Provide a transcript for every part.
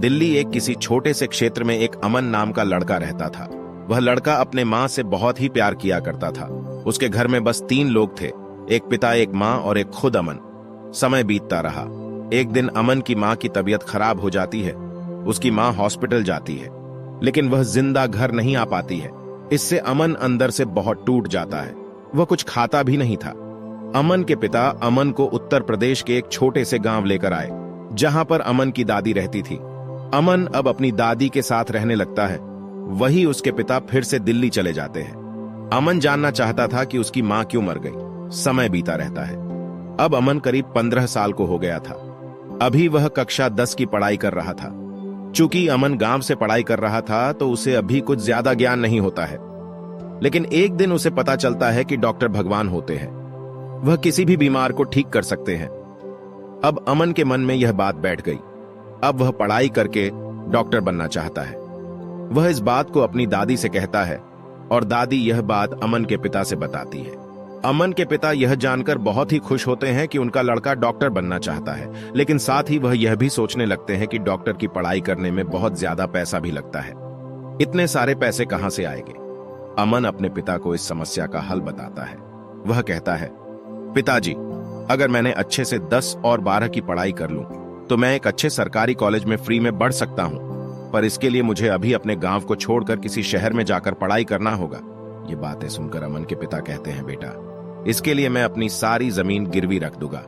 दिल्ली एक किसी छोटे से क्षेत्र में एक अमन नाम का लड़का रहता था। वह लड़का अपने माँ से बहुत ही प्यार किया करता था। उसके घर में बस 3 लोग थे, एक पिता, एक माँ और एक खुद अमन। समय बीतता रहा। एक दिन अमन की माँ की तबीयत खराब हो जाती है। उसकी माँ हॉस्पिटल जाती है, लेकिन वह जिंदा घर नहीं आ पाती है। इससे अमन अंदर से बहुत टूट जाता है। वह कुछ खाता भी नहीं था। अमन के पिता अमन को उत्तर प्रदेश के एक छोटे से गांव लेकर आए, जहां पर अमन की दादी रहती थी। अमन अब अपनी दादी के साथ रहने लगता है। वही उसके पिता फिर से दिल्ली चले जाते हैं। अमन जानना चाहता था कि उसकी मां क्यों मर गई। समय बीता रहता है। अब अमन करीब 15 साल को हो गया था। अभी वह कक्षा 10 की पढ़ाई कर रहा था। चूंकि अमन गांव से पढ़ाई कर रहा था तो उसे अभी कुछ ज्यादा ज्ञान नहीं होता है, लेकिन एक दिन उसे पता चलता है कि डॉक्टर भगवान होते हैं। वह किसी भी बीमार को ठीक कर सकते हैं। अब अमन के मन में यह बात बैठ गई। अब वह पढ़ाई करके डॉक्टर बनना चाहता है। वह इस बात को अपनी दादी से कहता है और दादी यह बात अमन के पिता से बताती है। अमन के पिता यह जानकर बहुत ही खुश होते हैं कि उनका लड़का डॉक्टर बनना चाहता है, लेकिन साथ ही वह यह भी सोचने लगते हैं कि डॉक्टर की पढ़ाई करने में बहुत ज्यादा पैसा भी लगता है। इतने सारे पैसे कहां से आएंगे? अमन अपने पिता को इस समस्या का हल बताता है। वह कहता है, पिताजी, अगर मैंने अच्छे से 10 और 12 की पढ़ाई कर लूं तो मैं एक अच्छे सरकारी कॉलेज में फ्री में बढ़ सकता हूं, पर इसके लिए मुझे अभी अपने गांव को छोड़कर किसी शहर में जाकर पढ़ाई करना होगा। ये बातें सुनकर अमन के पिता कहते हैं, बेटा, इसके लिए मैं अपनी सारी जमीन गिरवी रख दूंगा।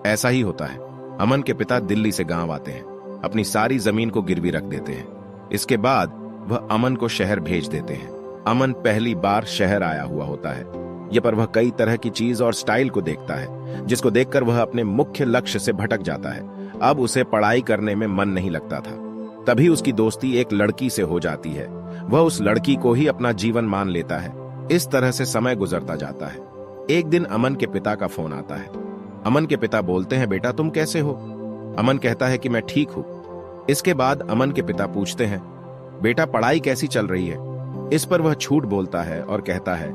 ऐसा ही होता है। अमन के पिता दिल्ली से गांव आते हैं, अपनी सारी जमीन को गिरवी रख देते हैं। इसके बाद वह अमन को शहर भेज देते हैं। अमन पहली बार शहर आया हुआ होता है। ये पर वह कई तरह की चीज और स्टाइल को देखता है, जिसको देखकर वह अपने मुख्य लक्ष्य से भटक जाता है। अब उसे पढ़ाई करने में मन नहीं लगता था। तभी उसकी दोस्ती एक लड़की से हो जाती है। वह उस लड़की को ही अपना जीवन मान लेता है। इस तरह से समय गुजरता जाता है। एक दिन अमन के पिता का फोन आता है। अमन के पिता बोलते हैं, बेटा, तुम कैसे हो? अमन कहता है कि मैं ठीक हूं। इसके बाद अमन के पिता पूछते हैं, बेटा, पढ़ाई कैसी चल रही है? इस पर वह झूठ बोलता है और कहता है,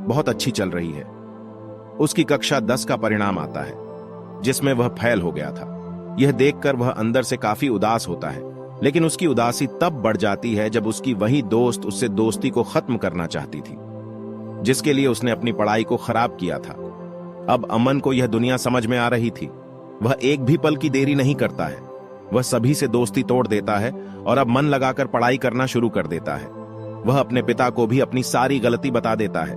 बहुत अच्छी चल रही है। उसकी कक्षा 10 का परिणाम आता है, जिसमें वह फेल हो गया था। यह देखकर वह अंदर से काफी उदास होता है, लेकिन उसकी उदासी तब बढ़ जाती है जब उसकी वही दोस्त उससे दोस्ती को खत्म करना चाहती थी, जिसके लिए उसने अपनी पढ़ाई को खराब किया था। अब अमन को यह दुनिया समझ में आ रही थी। वह एक भी पल की देरी नहीं करता है। वह सभी से दोस्ती तोड़ देता है और अब मन लगाकर पढ़ाई करना शुरू कर देता है। वह अपने पिता को भी अपनी सारी गलती बता देता है।